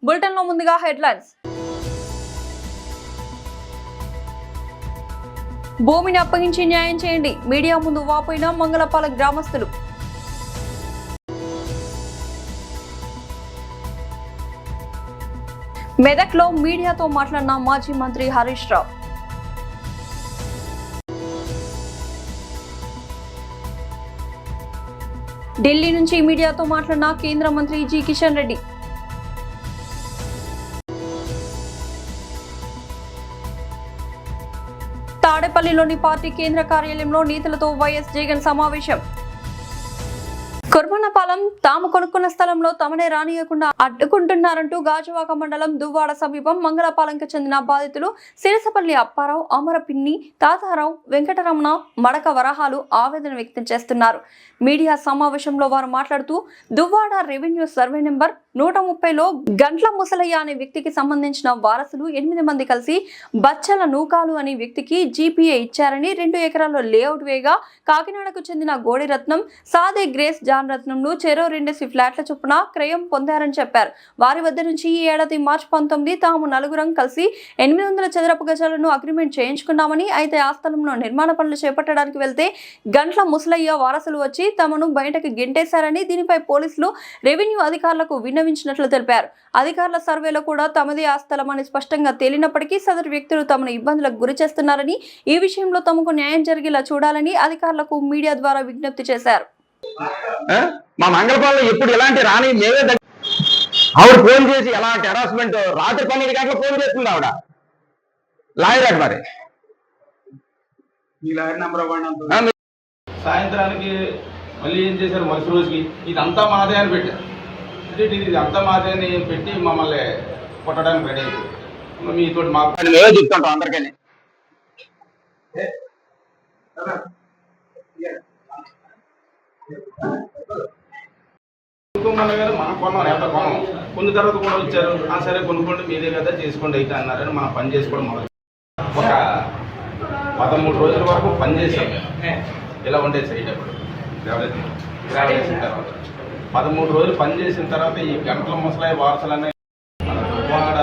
బులెటిన్లో ముందుగా హెడ్లైన్స్. భూమిని అప్పగించి న్యాయం చేయండి, మీడియా ముందు వాపోయిన మంగళపాలెం గ్రామస్తులు. మెదక్లో మీడియాతో మాట్లాడిన మాజీ మంత్రి హరీష్ రావు. ఢిల్లీ నుంచి మీడియాతో మాట్లాడిన కేంద్ర మంత్రి జి కిషన్ రెడ్డి. తాడేపల్లిలోని పార్టీ కేంద్ర కార్యాలయంలో నేతలతో వైఎస్ జగన్ సమావేశం. కుర్మన్నపాలెం తాము కొనుక్కున్న స్థలంలో తమనే రానియకుండా అడ్డుకుంటున్నారంటూ గాజువాక మండలం దువ్వాడ సమీపం మంగళపాలెంకు చెందిన బాధితులు సిరసపల్లి అప్పారావు, అమరపిన్ని, తాతారావు, వెంకటరమణ, మడక వరహాలు ఆవేదన వ్యక్తం చేస్తున్నారు. మీడియా సమావేశంలో వారు మాట్లాడుతూ దువ్వాడ రెవెన్యూ సర్వే నెంబర్ 130లో గంట్ల ముసలయ్య అనే వ్యక్తికి సంబంధించిన వారసులు 8 మంది కలిసి బచ్చల నూకాలు అనే వ్యక్తికి జీపీఏ ఇచ్చారని, 2 ఎకరాల్లో లేఅవుట్ వేగా కాకినాడకు చెందిన గోడిరత్నం, సాదే గ్రేస్ జాన్ రత్నంను చెరో 2 ఫ్లాట్ల చొప్పున క్రయం పొందారని చెప్పారు. వారి వద్ద నుంచి ఈ ఏడాది మార్చి 19 తాము నలుగురం కలిసి 800 చదరపు గజాలను అగ్రిమెంట్ చేయించుకున్నామని, అయితే ఆ స్థలంలో నిర్మాణ పనులు చేపట్టడానికి వెళ్తే గంట్ల ముసలయ్య వారసులు వచ్చి తమను బయటకు గెంటేశారని, దీనిపై పోలీసులు రెవెన్యూ అధికారులకు విన్నవించినట్లు తెలిపారు. అధికారుల సర్వేలో కూడా తమదే ఆ స్థలం అని స్పష్టంగా తేలినప్పటికీ సదరు వ్యక్తులు తమను ఇబ్బందులకు గురి చేస్తున్నారని, ఈ విషయంలో తమకు న్యాయం జరిగేలా చూడాలని అధికారులకు మీడియా ద్వారా విజ్ఞప్తి చేశారు. మా మంగళపాలెంలో ఎప్పుడు ఇలాంటి రాని మేమే ఆవిడ ఫోన్ చేసి ఎలాంటి హెరాస్మెంట్ రాత్రి 12 గంటలకు ఫోన్ చేస్తుంది ఆవిడ లాయర్ అటు మరి సాయంత్రానికి మళ్ళీ ఏం చేశారు, మరుసటి రోజుకి ఇదంతా మాదే అని పెట్టారు. ఇది అంతా మాదే అని పెట్టి మమ్మల్ని కొట్టడానికి రెడీ అయిపోయింది. మీతో మాకు మేమే చెప్తుంటాం అందరికీ. కొనుక్కోమన్నారు, మనం కొన్నాం, ఎంత కొన్నాం, కొన్ని తర్వాత కూడా వచ్చారు. సరే కొనుక్కోండి, మీదే కదా చేసుకోండి అయితే అన్నారని మనం పని చేసుకోవడం మొదలు. ఒక 13 రోజుల వరకు పని చేసాం. ఇలా ఉండే సైట్ అప్పుడు వేసిన తర్వాత 13 రోజులు పని చేసిన తర్వాత ఈ గంటల ముసలాయి వారసులనే మన దువ్వాడ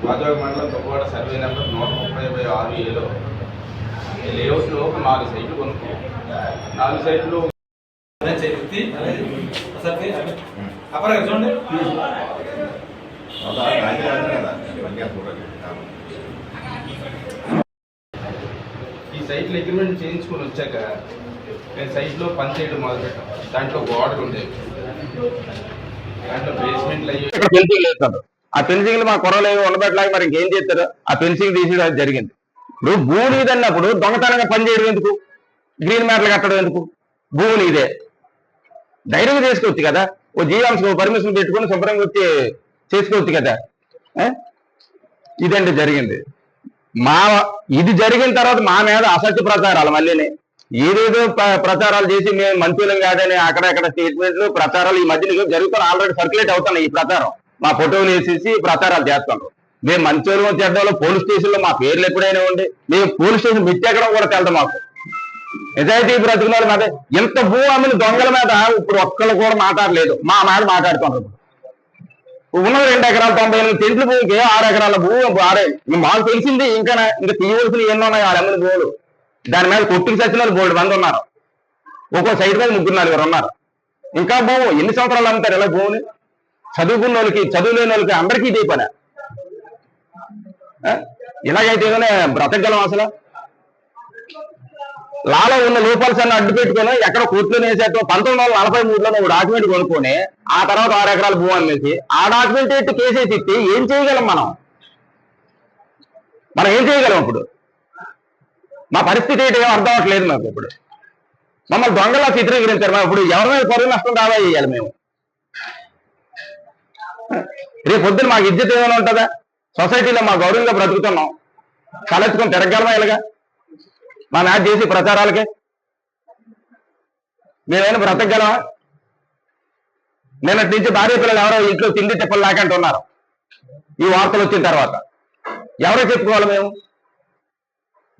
రాజోగ మండలం దువ్వాడ సర్వే నెంబర్ 136Aలో ఈ లేఅవుట్లో ఒక 4 సైట్లు కొనుక్కున్నాం. 4 సైట్లు చూడండి. ఈ సైట్లు అగ్రిమెంట్ చేయించుకొని వచ్చాక నేను సైట్లో పని చేయడం మొదలుపెట్టాం. దాంట్లో గోడలు ఉండేవి, దాంట్లో బేస్మెంట్లు అయ్యి ఫెన్సింగ్ వేస్తారు. ఆ ఫెన్సింగ్ మా కొరలేదు ఉండబెట్టలేక మరి ఇంకేం చేస్తారు, ఆ ఫెన్సింగ్ తీసి అది జరిగింది. ఇప్పుడు భూమి అన్నప్పుడు దొంగతనంగా పని చేయడం ఎందుకు, గ్రీన్ మ్యాట్లు కట్టడం ఎందుకు? భూమి ఇదే ధైర్యంగా చేసుకోవచ్చు కదా, ఓ జీవాంశ పర్మిషన్ పెట్టుకుని శుభ్రంగా వచ్చి చేసుకోవచ్చు కదా. ఇదండి జరిగింది. ఇది జరిగిన తర్వాత మా మీద అసత్య ప్రచారాలు మళ్ళీ ఏదేదో ప్రచారాలు చేసి మేము మంత్రులం కాదని అక్కడక్కడ స్టేట్మెంట్లు ప్రచారాలు ఈ మధ్య జరుగుతున్న ఆల్రెడీ సర్క్యులేట్ అవుతున్నాయి. ఈ ప్రచారం మా ఫోటోలు వేసేసి ప్రచారాలు చేస్తున్నాం. మేము మంచోళం చెడ్డలో పోలీస్ స్టేషన్లో మా పేర్లు ఎప్పుడైనా ఉండి మేము పోలీస్ స్టేషన్ మిట్టెక్కడం కూడా తెలదు. మాకు నిజాయితీ బ్రతుకుల మీద ఎంత భూ అమ్మిన దొంగల మీద ఇప్పుడు ఒక్కళ్ళు కూడా మాట్లాడలేదు. మా మాట మాట్లాడుతున్నారు. ఉన్నది 2 ఎకరాలు 98 సెంట్ల భూమికి 6 ఎకరాల భూమి మాకు తెలిసింది. ఇంకా తీయవలసిన ఎన్నో ఉన్నాయి 6 అమ్మిన భూములు. దాని మీద కొట్టుకు చచ్చిన వాళ్ళు 3 మంది ఉన్నారు. ఒక్కో సైడ్ మీద 3-4 ఉన్నారు. ఇంకా భూము ఎన్ని సంవత్సరాలు అమ్ముతారు ఇలా భూమిని? చదువుకున్న వాళ్ళకి, చదువు లేని వాళ్ళకి అందరికీ ఇదే పని. ఇలాగైతే ఏదైనా బ్రతకగలం అసలు? లాలో ఉన్న లోపాల్స్ అన్ని అడ్డు పెట్టుకుని ఎక్కడ కోర్టులో వేసేట్టు 1943లో ఒక డాక్యుమెంట్ కొనుక్కొని ఆ తర్వాత 6 ఎకరాల భూమి అమ్మేసి ఆ డాక్యుమెంట్ ఎట్టి కేసేసి ఇచ్చి ఏం చేయగలం మనం ఏం చేయగలం? ఇప్పుడు మా పరిస్థితి ఏంటి అర్థం అవ్వట్లేదు మాకు. ఇప్పుడు మమ్మల్ని దొంగలా చిత్రీకరించారు. మా ఇప్పుడు ఎవరి మీద పరువు నష్టం దావా చేయాలి మేము? రేపు పొద్దున మాకు ఇజ్జత్ ఏమైనా ఉంటుందా? సొసైటీలో మా గౌరవంగా బ్రతుకుతున్నాం, కలెత్తుకొని తిరగలమా? ఇలాగా మా నాటి చేసి ప్రచారాలకే మేమైనా బ్రతకగలమా? నిన్నటి నుంచి భార్య పిల్లలు ఎవరో ఇంట్లో తిండి తిప్పలు లేకంటూ ఉన్నారు. ఈ వార్తలు వచ్చిన తర్వాత ఎవరో చెప్పుకోవాలి?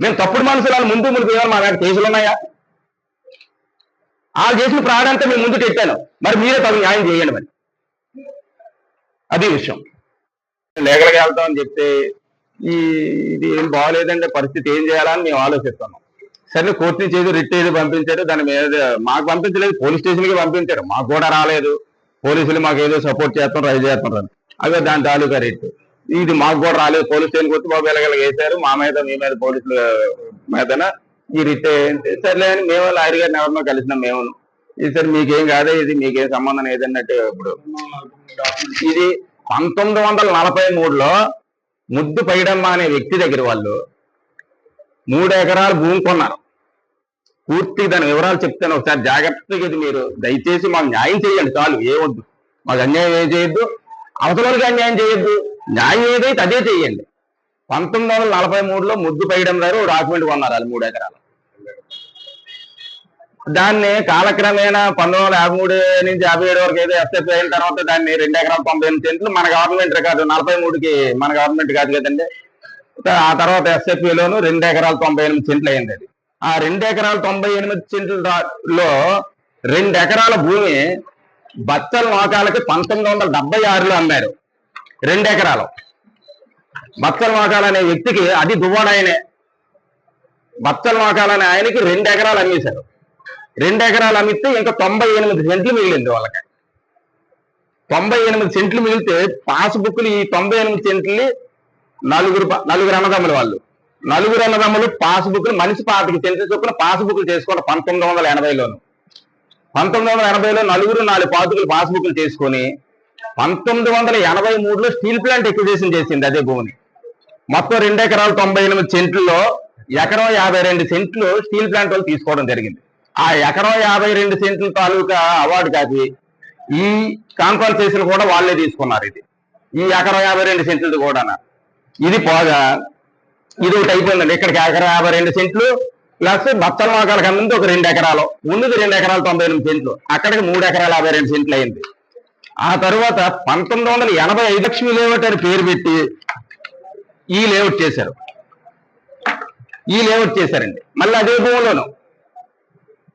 మేము తప్పుడు మనుషులు ముందు ఏమైనా మా మీద కేసులు ఉన్నాయా? వాళ్ళు చేసిన ప్రాణంతా మేము ముందు పెట్టాను. మరి మీరే తగు న్యాయం చేయండి. మరి అది విషయం. లీగల్గా వెళ్తామని చెప్తే ఇది ఏం బాగోలేదంటే పరిస్థితి ఏం చేయాలని మేము ఆలోచిస్తున్నాం. సరే కోర్టు నుంచి ఏదో రిట్ ఏదో పంపించారు, దాని మీద మాకు పంపించలేదు, పోలీస్ స్టేషన్కి పంపించారు, మాకు కూడా రాలేదు. పోలీసులు మాకు ఏదో సపోర్ట్ చేస్తాం, రైజ్ చేస్తున్నారు, అదే దాని తాలూకా రిట్. ఇది మాకు కూడా రాలేదు, పోలీస్ స్టేషన్కి వచ్చి బాబు ఎలాగెలా వేశారు మా మీద, మీ మీద పోలీసుల మీదన ఈ రిట్ ఏంటి సర్లే అని మేము లాయర్ గారిని ఎవరినో కలిసినాం. మేము ఇది సరే మీకేం కాదే, ఇది మీకేం సంబంధం ఏదన్నట్టు. ఇప్పుడు ఇది 1943లో ముద్దు పైడమ్మ అనే వ్యక్తి దగ్గర వాళ్ళు 3 ఎకరాలు భూమి కొన్నారు. పూర్తి దాని వివరాలు చెప్తాను ఒకసారి జాగ్రత్తగా. ఇది మీరు దయచేసి మాకు న్యాయం చేయండి చాలు, ఏవద్దు, మాకు అన్యాయం ఏం చేయొద్దు, అవతలకి అన్యాయం చేయొద్దు, న్యాయం ఏదైతే అదే చేయండి. 1943లో ముద్దు పైడమ్మ గారు డాక్యుమెంట్ కొన్నారు వాళ్ళు 3 ఎకరాలు. దాన్ని కాలక్రమేణా 1953 నుంచి 57 వరకు ఏదో ఎస్ఎఫ్ అయిన తర్వాత దాన్ని 2 ఎకరాల 98 సెంట్లు మన గవర్నమెంట్ రికార్డు 43కి మన గవర్నమెంట్ కాదు కదండి. ఆ తర్వాత ఎస్ఎఫ్లోను 2 ఎకరాల 98 సెంట్లు అయింది. అది ఆ 2 ఎకరాల 98 సెంట్లలో 2 ఎకరాల భూమి బచ్చల నోకాలకి 1976లో అమ్మారు. 2 ఎకరాలు బచ్చల నోకాల అనే వ్యక్తికి, అది దువ్వాడ ఆయనే, బచ్చల నోకాల అనే ఆయనకి 2 ఎకరాలు అమ్మేశారు. 2 ఎకరాలు అమ్మితే ఇంకా 98 సెంట్లు మిగిలింది వాళ్ళకి. 98 సెంట్లు మిగిలితే పాస్బుక్లు, ఈ 98 సెంట్లు నలుగురు అన్నదమ్ములు, వాళ్ళు 4 అన్నదమ్ములు పాస్బుక్లు మనిషి 25 సెంట్ల చొప్పున పాస్బుక్లు చేసుకుంటారు. 1980లోను 1980లో నలుగురు 4 పాతికలు పాస్బుక్లు చేసుకొని 1983లో స్టీల్ ప్లాంట్ ఎక్విజిషన్ చేసింది అదే భూమిని. మొత్తం 2 ఎకరాల 98 సెంట్లలో ఎకరం 52 సెంట్లు స్టీల్ ప్లాంట్ వాళ్ళు తీసుకోవడం జరిగింది. ఆ ఎకరం 52 సెంట్ల తాలూకా అవార్డు కాపీ, ఈ కాంపన్సేషన్ కూడా వాళ్ళే తీసుకున్నారు. ఈ ఎకరం 52 సెంట్లు కూడా ఇది పోగా ఇది ఒకటి అయిపోయిందండి. ఇక్కడికి ఎకరం 52 సెంట్లు ప్లస్ బచ్చల నోకాల కన్నా ఒక 2 ఎకరాలు ఉన్నది, 2 ఎకరాల 98 సెంట్లు, అక్కడికి 3 ఎకరాల 52 సెంట్లు అయింది. ఆ తర్వాత 1985 లక్ష్మీ లేఅవుట్ అని పేరు పెట్టి ఈ లేఅవుట్ చేశారు. చేశారండి. మళ్ళీ అదే భూమిలోను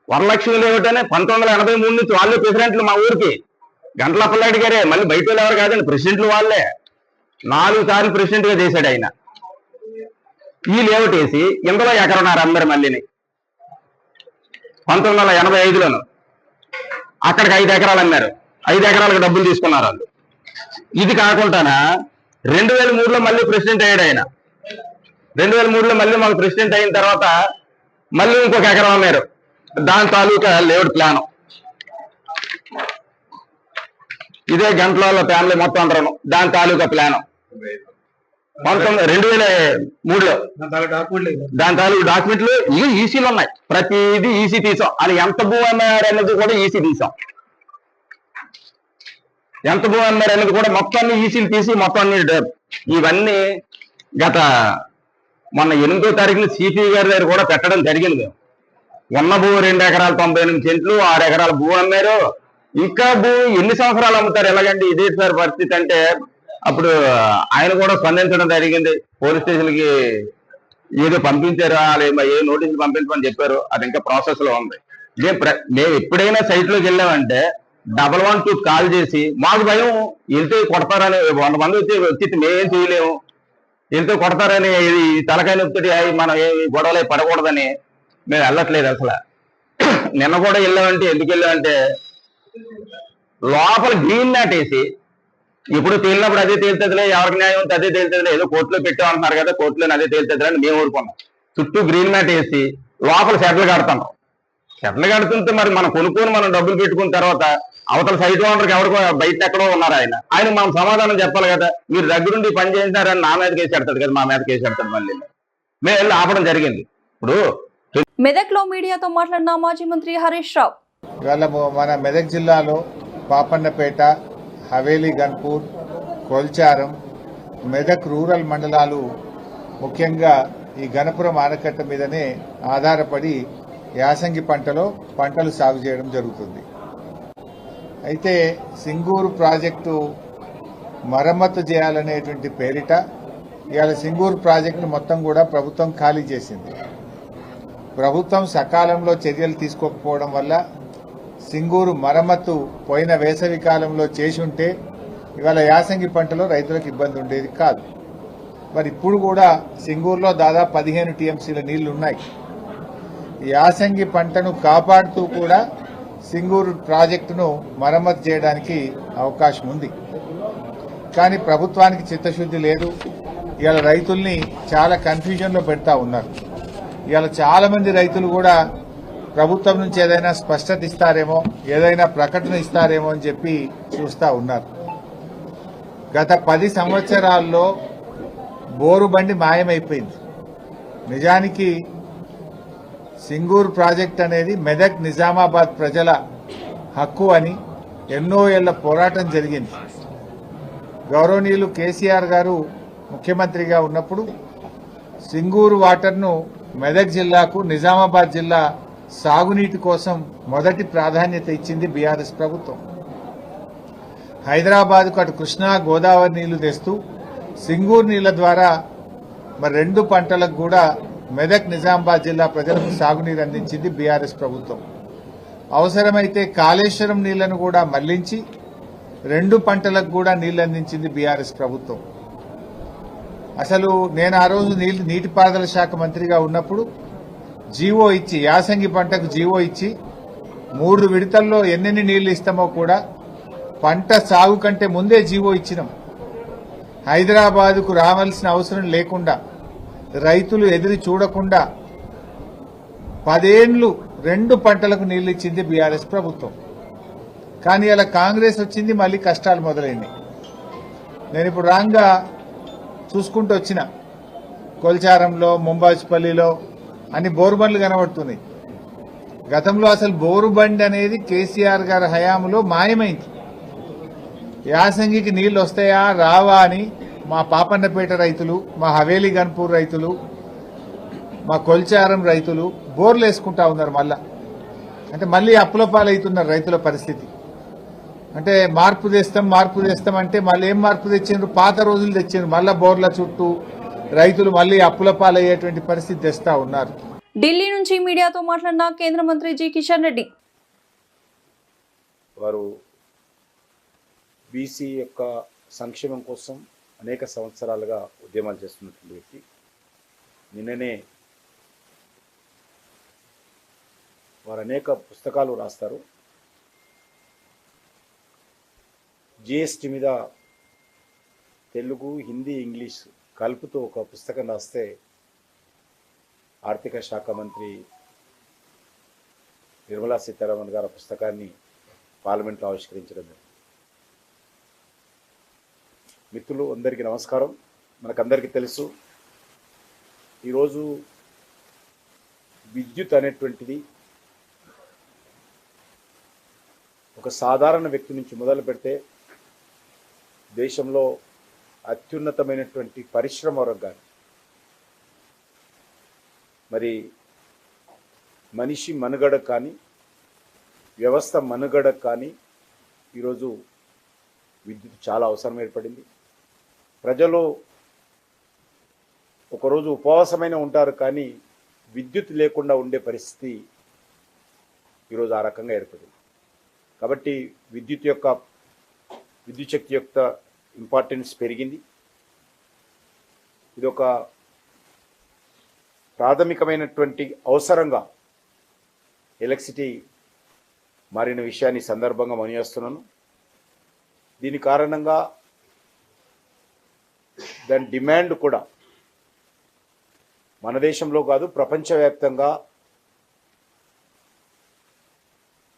వరలక్ష్మి లేఅవుట్ అనే 1983 నుంచి వాళ్ళే ప్రెసిడెంట్లు మా ఊరికి. గంటల పల్లాడి గారే, మళ్ళీ బయట ఎవరు కాదండి, ప్రెసిడెంట్లు వాళ్ళే. 4 సార్లు ప్రెసిడెంట్ గా చేశాడు ఆయన. ఈ లేఅవుట్ వేసి ఇందులో ఎకరన్నారు అందరు మళ్ళీని 1985లోను. అక్కడికి 5 ఎకరాలు అన్నారు, 5 ఎకరాలకు డబ్బులు తీసుకున్నారు వాళ్ళు. ఇది కాకుండా 2003లో మళ్ళీ ప్రెసిడెంట్ అయ్యాడు ఆయన. 2003లో మళ్ళీ మాకు ప్రెసిడెంట్ అయిన తర్వాత మళ్ళీ ఇంకొక ఎకరం అన్నారు. దాని తాలూకా లేఅవుట్ ప్లాను ఇదే గంటల ఫ్యామిలీ మొత్తం అంటారు. దాని తాలూకా ప్లాను 2003లో దాని తాలూకా డాక్యుమెంట్లు ఇవి ఈసీలు ఉన్నాయి. ప్రతిదీ ఈసీ తీసాం. అది ఎంత భూమి అమ్మారు అనేది కూడా ఈసీ తీసాం. ఎంత భూమి అమ్మారు అనేది కూడా మొత్తాన్ని ఈసీలు తీసి మొత్తాన్ని ఇవన్నీ గత మొన్న 8వ తారీఖున సిపి గారి దగ్గర కూడా పెట్టడం జరిగింది. మేము ఉన్న భూమి 2 ఎకరాల 98 సెంట్లు, 6 ఎకరాల భూమి అమ్మారు. ఇంకా భూమి ఎన్ని సంవత్సరాలు అమ్ముతారు ఎలాగండి? ఇదే సార్ పరిస్థితి. అంటే అప్పుడు ఆయన కూడా స్పందించడం జరిగింది. పోలీస్ స్టేషన్కి ఏదో పంపించారు, ఏ నోటీసులు పంపించమని చెప్పారు. అది ఇంకా ప్రాసెస్ లో ఉంది. మేము ఎప్పుడైనా సైట్ లోకి వెళ్ళామంటే 112 కాల్ చేసి, మాకు భయం వెళ్తే కొడతారని, 100 మంది వచ్చి మేమేం చేయలేము, వెళ్తే కొడతారని, తలకాయ నొప్పితోటి మనం గొడవలే పడకూడదని మేము వెళ్ళట్లేదు అసలు. నిన్న కూడా వెళ్ళామంటే, ఎందుకు వెళ్ళామంటే లోపల గ్రీన్ మ్యాట్ వేసి, ఇప్పుడు తేలినప్పుడు అదే తేలుతుందిలే, ఎవరికి న్యాయం ఉంటే అదే తేలుతుందిలే, ఏదో కోర్టులో పెట్టామంటున్నారు కదా, కోర్టులో అదే తేలుతుంది అని మేము ఊరుకున్నాం. చుట్టూ గ్రీన్ మ్యాట్ వేసి లోపల షెడ్లు కడుతున్నాం. షెడ్లు కడుతుంటే మరి మనం కొనుక్కొని మనం డబ్బులు పెట్టుకున్న తర్వాత అవతల సైట్ ఓనర్కి ఎవరికో బయట ఎక్కడో ఉన్నారు. ఆయన మనం సమాధానం చెప్పాలి కదా. మీరు దగ్గరుండి పని చేయించారని నా మీద కేసు పెడతాడు కదా, మా మీద కేసు పెడతాడు. మళ్ళీ మేము వెళ్ళి ఆపడం జరిగింది. ఇప్పుడు మెదక్లో మీడియాతో మాట్లాడిన మాజీ మంత్రి హరీష్ రావు, ఇవాళ మన మెదక్ జిల్లాలో పాపన్నపేట, హవేలీ గన్పూర్, కొల్చారం, మెదక్ రూరల్ మండలాలు ముఖ్యంగా ఈ గణపురం ఆనకట్ట మీదనే ఆధారపడి యాసంగి పంటలు సాగు చేయడం జరుగుతుంది. అయితే సింగూరు ప్రాజెక్టు మరమ్మతు చేయాలనేటువంటి పేరిట ఇవాళ సింగూరు ప్రాజెక్టు మొత్తం కూడా ప్రభుత్వం ఖాళీ చేసింది. ప్రభుత్వం సకాలంలో చర్యలు తీసుకోకపోవడం వల్ల సింగూరు మరమ్మతు పోయిన వేసవి కాలంలో చేసి ఉంటే ఇవాళ యాసంగి పంటలో రైతులకు ఇబ్బంది ఉండేది కాదు. మరి ఇప్పుడు కూడా సింగూరులో దాదాపు 15 టీఎంసీల నీళ్లు ఉన్నాయి. యాసంగి పంటను కాపాడుతూ కూడా సింగూరు ప్రాజెక్టును మరమ్మతు చేయడానికి అవకాశం ఉంది. కానీ ప్రభుత్వానికి చిత్తశుద్ధి లేదు. ఇవాళ రైతుల్ని చాలా కన్ఫ్యూజన్లో పెడతా ఉన్నారు. ఇవాళ చాలా మంది రైతులు కూడా ప్రభుత్వం నుంచి ఏదైనా స్పష్టత ఇస్తారేమో, ఏదైనా ప్రకటన ఇస్తారేమో అని చెప్పి చూస్తా ఉన్నారు. గత 10 సంవత్సరాల్లో బోరు బండి మాయమైపోయింది. నిజానికి సింగూరు ప్రాజెక్ట్ అనేది మెదక్ నిజామాబాద్ ప్రజల హక్కు అని ఎన్నో ఏళ్ల పోరాటం జరిగింది. గౌరవనీయులు కేసీఆర్ గారు ముఖ్యమంత్రిగా ఉన్నప్పుడు సింగూరు వాటర్ను మెదక్ జిల్లాకు, నిజామాబాద్ జిల్లా సాగునీటి కోసం మొదటి ప్రాధాన్యత ఇచ్చింది బీఆర్ఎస్ ప్రభుత్వం. హైదరాబాద్కు అటు కృష్ణా గోదావరి నీళ్లు తెస్తూ సింగూరు నీళ్ల ద్వారా మరి 2 పంటలకు కూడా మెదక్ నిజామాబాద్ జిల్లా ప్రజలకు సాగునీరు అందించింది బీఆర్ఎస్ ప్రభుత్వం. అవసరమైతే కాళేశ్వరం నీళ్లను కూడా మళ్లించి 2 పంటలకు కూడా నీళ్లు అందించింది బీఆర్ఎస్ ప్రభుత్వం. అసలు నేను ఆ రోజు నీటిపారుదల శాఖ మంత్రిగా ఉన్నప్పుడు జీవో ఇచ్చి, యాసంగి పంటకు జీవో ఇచ్చి 3 విడతల్లో ఎన్నెన్ని నీళ్లు ఇస్తామో కూడా పంట సాగు కంటే ముందే జీవో ఇచ్చినాం. హైదరాబాదుకు రావాల్సిన అవసరం లేకుండా, రైతులు ఎదురు చూడకుండా 10 ఏళ్లు 2 పంటలకు నీళ్లు ఇచ్చింది బీఆర్ఎస్ ప్రభుత్వం. కానీ అలా కాంగ్రెస్ వచ్చింది, మళ్ళీ కష్టాలు మొదలైంది. నేను ఇప్పుడు రాంగా చూసుకుంటూ వచ్చిన కొల్చారంలో, ముంబాజ్పల్లిలో అన్ని బోరుబండ్లు కనబడుతున్నాయి. గతంలో అసలు బోరుబండి అనేది కేసీఆర్ గారి హయాంలో మాయమైంది. యాసంగికి నీళ్లు వస్తాయా రావా అని మా పాపన్నపేట రైతులు, మా హవేలీ గన్పూర్ రైతులు, మా కొల్చారం రైతులు బోర్లు వేసుకుంటా ఉన్నారు. అంటే మళ్ళీ అప్పుల పాలవుతున్నారు రైతుల పరిస్థితి. అంటే మార్పు తెస్తాం అంటే మళ్ళీ ఏం మార్పు తెచ్చిండ్రు? పాత రోజులు తెచ్చిండ్రు. మళ్ళా బోర్ల చుట్టూ రైతులు మళ్ళీ అప్పుల పాలయ్యేటువంటి పరిస్థితి తెస్తా ఉన్నారు. ఢిల్లీ నుంచి మీడియాతో మాట్లాడిన కేంద్ర మంత్రి జి కిషన్ రెడ్డి వారు బీసీ యొక్క సంక్షేమం కోసం అనేక సంవత్సరాలుగా ఉద్యమాలు చేస్తున్నటువంటి వ్యక్తి. నిన్ననే వారు అనేక పుస్తకాలు రాస్తారు. జిఎస్టీ మీద తెలుగు, హిందీ, ఇంగ్లీష్ కలుపుతూ ఒక పుస్తకం రాస్తే ఆర్థిక శాఖ మంత్రి నిర్మలా సీతారామన్ గారు ఆ పుస్తకాన్ని పార్లమెంట్లో ఆవిష్కరించడం. మిత్రులు అందరికీ నమస్కారం. మనకందరికీ తెలుసు, ఈరోజు విద్యుత్ అనేటువంటిది ఒక సాధారణ వ్యక్తి నుంచి మొదలు పెడితే దేశంలో అత్యున్నతమైనటువంటి పరిశ్రమ రంగాన్ని, మరి మనిషి మనుగడ కానీ, వ్యవస్థ మనుగడ కానీ ఈరోజు విద్యుత్ చాలా అవసరం ఏర్పడింది. ప్రజలు ఒకరోజు ఉపవాసమైన ఉంటారు, కానీ విద్యుత్ లేకుండా ఉండే పరిస్థితి ఈరోజు ఆ రకంగా ఏర్పడింది. కాబట్టి విద్యుత్ శక్తి యొక్క ఇంపార్టెన్స్ పెరిగింది. ఇది ఒక ప్రాథమికమైనటువంటి అవసరంగా ఎలక్ట్రిసిటీ మారిన విషయాన్ని సందర్భంగా మనియేస్తున్నాను. దీని కారణంగా దాని డిమాండ్ కూడా మన దేశంలో కాదు, ప్రపంచవ్యాప్తంగా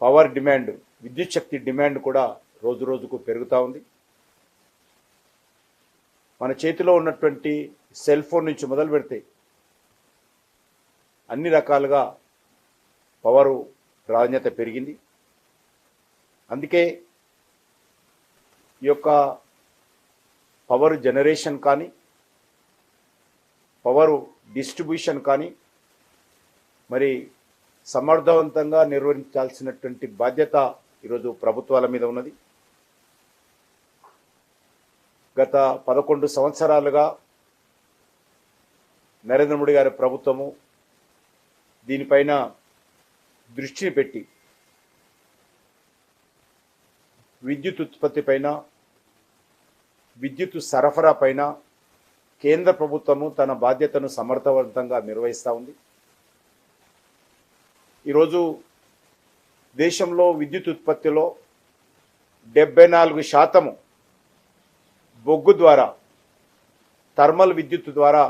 పవర్ డిమాండ్, విద్యుత్ శక్తి డిమాండ్ కూడా రోజు రోజుకు పెరుగుతూ ఉంది. మన చేతిలో ఉన్నటువంటి సెల్ ఫోన్ నుంచి మొదలు పెడితే అన్ని రకాలుగా పవరు ప్రాధాన్యత పెరిగింది. అందుకే ఈ యొక్క పవర్ జనరేషన్ కానీ, పవర్ డిస్ట్రిబ్యూషన్ కానీ మరి సమర్థవంతంగా నిర్వహించాల్సినటువంటి బాధ్యత ఈరోజు ప్రభుత్వాల మీద ఉన్నది. గత 11 సంవత్సరాలుగా నరేంద్ర మోడీ గారి ప్రభుత్వము దీనిపైన దృష్టిని పెట్టి విద్యుత్ ఉత్పత్తి పైన, విద్యుత్ సరఫరా పైన కేంద్ర ప్రభుత్వము తన బాధ్యతను సమర్థవంతంగా నిర్వహిస్తూ ఉంది. ఈరోజు దేశంలో విద్యుత్ ఉత్పత్తిలో 74% బొగ్గు ద్వారా, థర్మల్ విద్యుత్ ద్వారా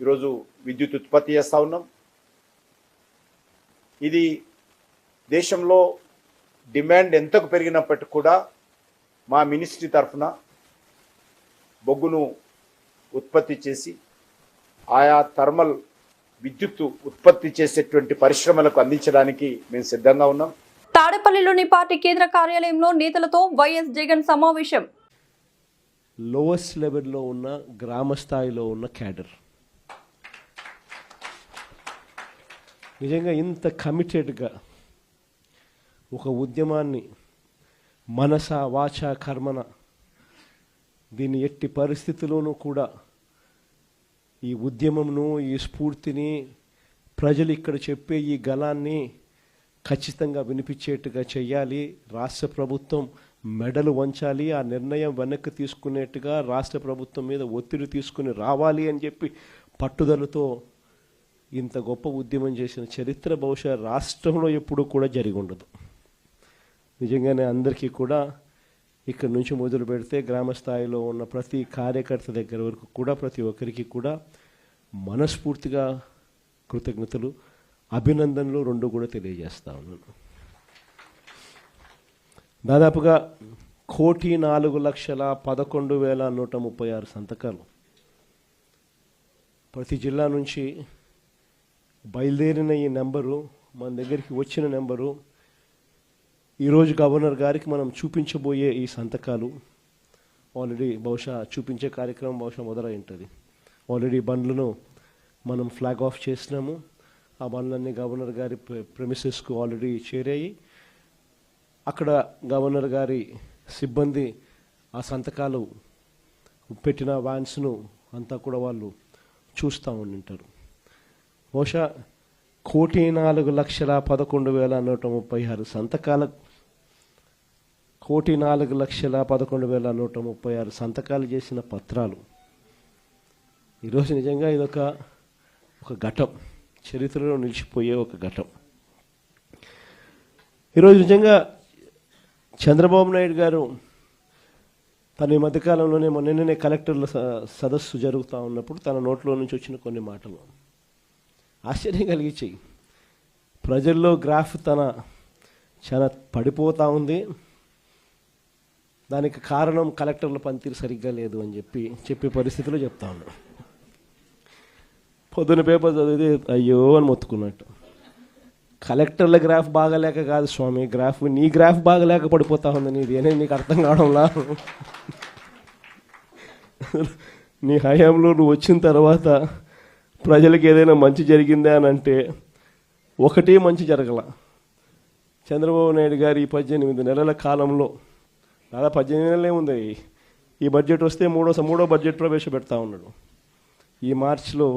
ఈరోజు విద్యుత్ ఉత్పత్తి చేస్తూ ఉన్నాం. ఇది దేశంలో డిమాండ్ ఎంతకు పెరిగినప్పటికీ కూడా మా మినిస్ట్రీ తరఫున బొగ్గును ఉత్పత్తి చేసి ఆయా థర్మల్ విద్యుత్ ఉత్పత్తి చేసేటువంటి పరిశ్రమలకు అందించడానికి మేము సిద్ధంగా ఉన్నాం. తాడేపల్లిలోని పార్టీ కేంద్ర కార్యాలయంలో నేతలతో వైఎస్ జగన్ సమావేశం. లోవెస్ట్ లెవెల్లో ఉన్న గ్రామ స్థాయిలో ఉన్న క్యాడర్ నిజంగా ఇంత కమిటెడ్గా ఒక ఉద్యమాన్ని మనస వాచ కర్మన దీన్ని ఎట్టి పరిస్థితుల్లోనూ కూడా ఈ ఉద్యమంను, ఈ స్ఫూర్తిని, ప్రజలు ఇక్కడ చెప్పే ఈ గళాన్ని ఖచ్చితంగా వినిపించేట్టుగా చేయాలి. రాష్ట్ర ప్రభుత్వం మెడలు వంచాలి. ఆ నిర్ణయం వెనక్కి తీసుకునేట్టుగా రాష్ట్ర ప్రభుత్వం మీద ఒత్తిడి తీసుకుని రావాలి అని చెప్పి పట్టుదలతో ఇంత గొప్ప ఉద్యమం చేసిన చరిత్ర బహుశా రాష్ట్రంలో ఎప్పుడూ కూడా జరిగి ఉండదు. నిజంగానే అందరికీ కూడా ఇక్కడ నుంచి మొదలు పెడితే గ్రామ స్థాయిలో ఉన్న ప్రతి కార్యకర్త దగ్గర వరకు కూడా ప్రతి ఒక్కరికి కూడా మనస్ఫూర్తిగా కృతజ్ఞతలు, అభినందనలు రెండు కూడా తెలియజేస్తా ఉన్నాను. దాదాపుగా 1,04,11,136 సంతకాలు ప్రతి జిల్లా నుంచి బయలుదేరిన ఈ నెంబరు, మన దగ్గరికి వచ్చిన నెంబరు, ఈరోజు గవర్నర్ గారికి మనం చూపించబోయే ఈ సంతకాలు ఆల్రెడీ బహుశా చూపించే కార్యక్రమం బహుశా మొదలై ఉంటుంది. ఆల్రెడీ బండ్లను మనం ఫ్లాగ్ ఆఫ్ చేసినాము. ఆ బండ్లన్నీ గవర్నర్ గారి ప్రెమిసెస్కు ఆల్రెడీ చేరాయి. అక్కడ గవర్నర్ గారి సిబ్బంది ఆ సంతకాలు పెట్టిన వ్యాన్స్ను అంతా కూడా వాళ్ళు చూస్తూ ఉండింటారు. బహుశా 1,04,11,136 సంతకాల 1,04,11,136 సంతకాలు చేసిన పత్రాలు ఈరోజు నిజంగా ఇదొక ఘటం, చరిత్రలో నిలిచిపోయే ఒక ఘటం. ఈరోజు నిజంగా చంద్రబాబు నాయుడు గారు తన ఈ మధ్యకాలంలోనే మొన్ననే కలెక్టర్ల సదస్సు జరుగుతూ ఉన్నప్పుడు తన నోట్లో నుంచి వచ్చిన కొన్ని మాటలు ఆశ్చర్యం కలిగించాయి. ప్రజల్లో గ్రాఫ్ చాలా పడిపోతూ ఉంది, దానికి కారణం కలెక్టర్ల పనితీరు సరిగ్గా లేదు అని చెప్పే పరిస్థితిలో చెప్తా ఉన్నాడు. పొద్దున పేపర్ చదివితే అయ్యో అని మొత్తుకున్నట్టు. కలెక్టర్ల గ్రాఫ్ బాగలేక కాదు స్వామి, నీ గ్రాఫ్ బాగలేక పడిపోతా ఉంది, నీది అనేది నీకు అర్థం కావడంలా. నీ హయాంలో నువ్వు వచ్చిన తర్వాత ప్రజలకు ఏదైనా మంచి జరిగిందా అని అంటే ఒకటే మంచి జరగల. చంద్రబాబు నాయుడు గారు ఈ 18 నెలల కాలంలో, దాదాపు 18 నెలలే ఉంది, ఈ బడ్జెట్ వస్తే మూడో బడ్జెట్ ప్రవేశపెడతా ఉన్నాడు. ఈ మార్చిలో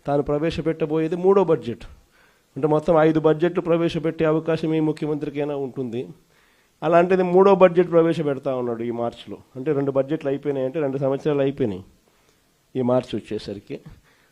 తాను ప్రవేశపెట్టబోయేది 3వ బడ్జెట్. అంటే మొత్తం 5 బడ్జెట్లు ప్రవేశపెట్టే అవకాశం ఈ ముఖ్యమంత్రికైనా ఉంటుంది. అలాంటిది 3వ బడ్జెట్ ప్రవేశపెడతా ఉన్నాడు ఈ మార్చిలో. అంటే 2 బడ్జెట్లు అయిపోయినాయి, అంటే 2 సంవత్సరాలు అయిపోయినాయి. ఈ మార్చి వచ్చేసరికి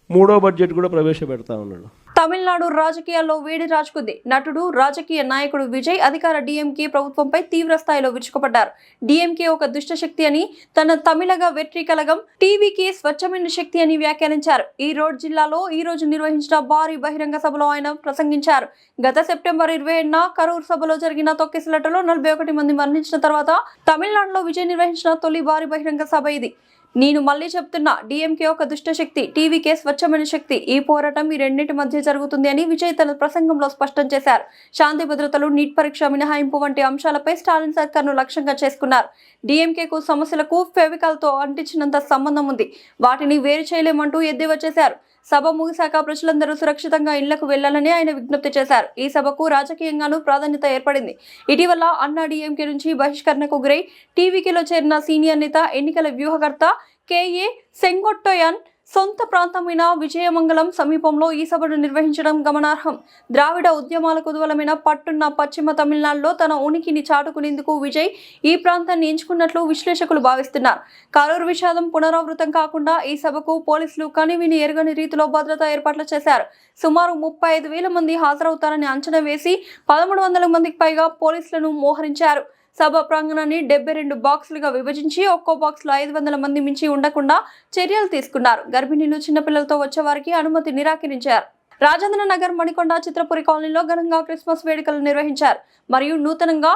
3వ బడ్జెట్ కూడా ప్రవేశపెడతా ఉన్నాడు. తమిళనాడు రాజకీయాల్లో వేడి రాజుకుంది. నటుడు, రాజకీయ నాయకుడు విజయ్ అధికార డిఎంకే ప్రభుత్వంపై తీవ్ర స్థాయిలో విరుచుకుపడ్డారు. డిఎంకే ఒక దుష్ట శక్తి అని, తన తమిళగ వెట్రి కలగం టీవీకి స్వచ్ఛమైన శక్తి అని వ్యాఖ్యానించారు. ఈరోడ్ జిల్లాలో ఈ రోజు నిర్వహించిన భారీ బహిరంగ సభలో ఆయన ప్రసంగించారు. గత సెప్టెంబర్ 27న కరూర్ సభలో జరిగిన తొక్కిసలాటలో 41 మంది మరణించిన తర్వాత తమిళనాడులో విజయ్ నిర్వహించిన తొలి భారీ బహిరంగ సభ ఇది. నేను మళ్ళీ చెప్తున్నా, డిఎంకే ఒక దుష్ట శక్తి, టీవీకే స్వచ్ఛమైన శక్తి. ఈ పోరాటం ఈ రెండింటి మధ్య జరుగుతుంది అని విజయ్ తన ప్రసంగంలో స్పష్టం చేశారు. శాంతి భద్రతలు, నీట్ పరీక్ష మినహాయింపు వంటి అంశాలపై స్టాలిన్ సర్కార్ను లక్ష్యంగా చేసుకున్నారు. డిఎంకేకు సమస్యలకు ఫెవికాల్తో అంటించినంత సంబంధం ఉంది, వాటిని వేరు చేయలేమంటూ ఎద్దేవా చేశారు. సభ ముగిశాక ప్రజలందరూ సురక్షితంగా ఇళ్లకు వెళ్లాలని ఆయన విజ్ఞప్తి చేశారు. ఈ సభకు రాజకీయంగానూ ప్రాధాన్యత ఏర్పడింది. ఇటీవల అన్నా డిఎంకే నుంచి బహిష్కరణకు గురై టీవీకేలో చేరిన సీనియర్ నేత, ఎన్నికల వ్యూహకర్త కేఏ సెంగొట్టోయన్ సొంత ప్రాంతమైన విజయమంగళం సమీపంలో ఈ సభను నిర్వహించడం గమనార్హం. ద్రావిడ ఉద్యమాల కుదువలమైన పట్టున్న పశ్చిమ తమిళనాడులో తన ఉనికిని చాటుకునేందుకు విజయ్ ఈ ప్రాంతాన్ని ఎంచుకున్నట్లు విశ్లేషకులు భావిస్తున్నారు. కరూరు విషాదం పునరావృతం కాకుండా ఈ సభకు పోలీసులు కనివిని ఎరుగని రీతిలో భద్రతా ఏర్పాట్లు చేశారు. సుమారు 35,000 మంది హాజరవుతారని అంచనా వేసి 1,300 మందికి పైగా పోలీసులను మోహరించారు. సభ ప్రాంగణాన్ని 72 బాక్సులుగా విభజించి ఒక్కో బాక్స్ లో 500 మంది మించి ఉండకుండా చర్యలు తీసుకున్నారు. గర్భిణీలు, చిన్నపిల్లలతో వచ్చే వారికి అనుమతి నిరాకరించారు. రాజేంద్ర నగర్, మణికొండ, చిత్రపురి కాలనీలో ఘనంగా క్రిస్మస్ వేడుకలు నిర్వహించారు. మరియు నూతనంగా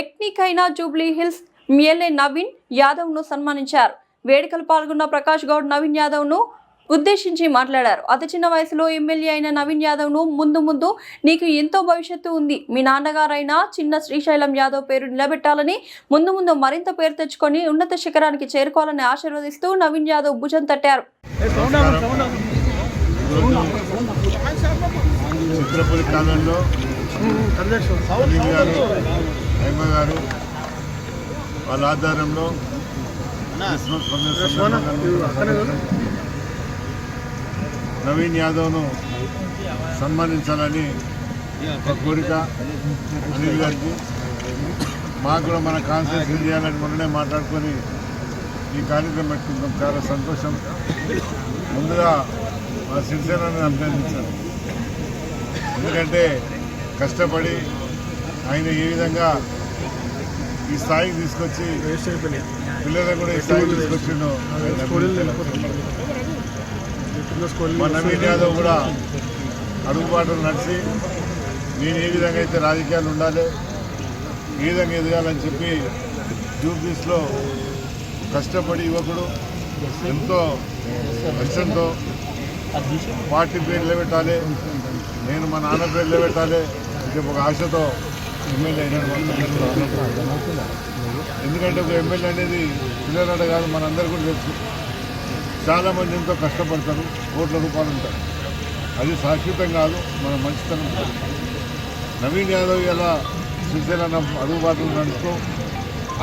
ఎన్నికైన Jubilee hills MLA Naveen Yadav ను సన్మానించారు. వేడుకలు పాల్గొన్న ప్రకాష్ గౌడ్ నవీన్ యాదవ్ ను ఉద్దేశించి మాట్లాడారు. అతి చిన్న వయసులో ఎమ్మెల్యే అయిన నవీన్ యాదవ్ ను ముందు నీకు ఎంతో భవిష్యత్తు ఉంది. మీ నాన్నగారైన చిన్న శ్రీశైలం యాదవ్ పేరు నిలబెట్టాలని, ముందు మరింత పేరు తెచ్చుకొని ఉన్నత శిఖరానికి చేరుకోవాలని ఆశీర్వదిస్తూ నవీన్ యాదవ్ భుజం తట్టారు. చిత్రపురి కాలంలో గారు వాళ్ళ ఆధారంలో నవీన్ యాదవ్ను సన్మానించాలని ఒక కోరిక అనిల్ గారికి, మాకు కూడా మన కాన్ఫరెన్స్ చేయాలని మొన్ననే మాట్లాడుకొని ఈ కార్యక్రమం పెట్టుకుంటాం. చాలా సంతోషం. ముందుగా మా శివసేనని అభినందించాను. ఎందుకంటే కష్టపడి ఆయన ఏ విధంగా ఈ స్థాయికి తీసుకొచ్చి పిల్లలను కూడా ఈ స్థాయికి తీసుకొచ్చిండో మా నవీన్ యాదవ్ కూడా అడుగుబాటులు నడిచి నేను ఏ విధంగా అయితే రాజకీయాలు ఉండాలి, ఏ విధంగా ఎదగాలని చెప్పి జూబ్లీస్లో కష్టపడి యువకుడు ఎంతో కష్టంతో పార్టీ పేరు నిలబెట్టాలి, నేను మా నాన్న పేరు నిలబెట్టాలి అని చెప్పి ఒక ఆశతో ఎమ్మెల్యే అయినాడు. ఎందుకంటే ఒక ఎమ్మెల్యే అనేది పిల్లలట కాదు, మనందరూ కూడా తెలుసు. చాలామంది ఎంతో కష్టపడతారు, కోట్ల రూపాయలు ఉంటారు. అది శాశ్వతం కాదు, మన మంచితనం. నవీన్ యాదవ్ ఇలా శ్రీశైలం అడుగుబాటులు నడుస్తూ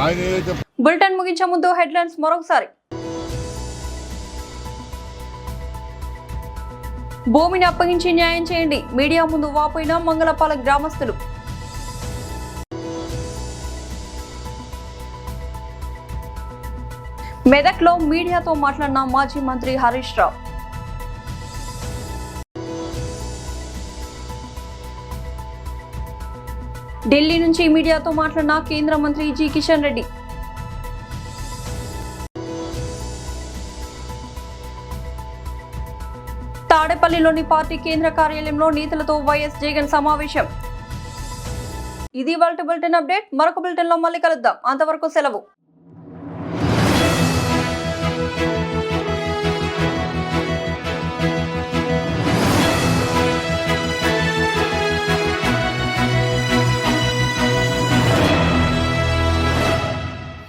ఆయన ఏదైతే. బులెటిన్ ముగించే ముందు హెడ్లైన్స్ మరొకసారి. భూమిని అప్పగించి న్యాయం చేయండి, మీడియా ముందు వాపోయిన మంగళపాలెం గ్రామస్తులు. మెదక్లో మీడియాతో మాట్లాడిన మాజీ మంత్రి హరీష్ రావు. ఢిల్లీ నుంచి మీడియాతో మాట్లాడిన కేంద్ర మంత్రి జి కిషన్ రెడ్డి. తాడేపల్లిలోని పార్టీ కేంద్ర కార్యాలయంలో నేతలతో వైఎస్ జగన్ సమావేశం. ఇది ఇవాల్టి బులెటిన్ అప్డేట్. మరొక బులెటిన్ లో మళ్ళీ కలుద్దాం. అంతవరకు సెలవు.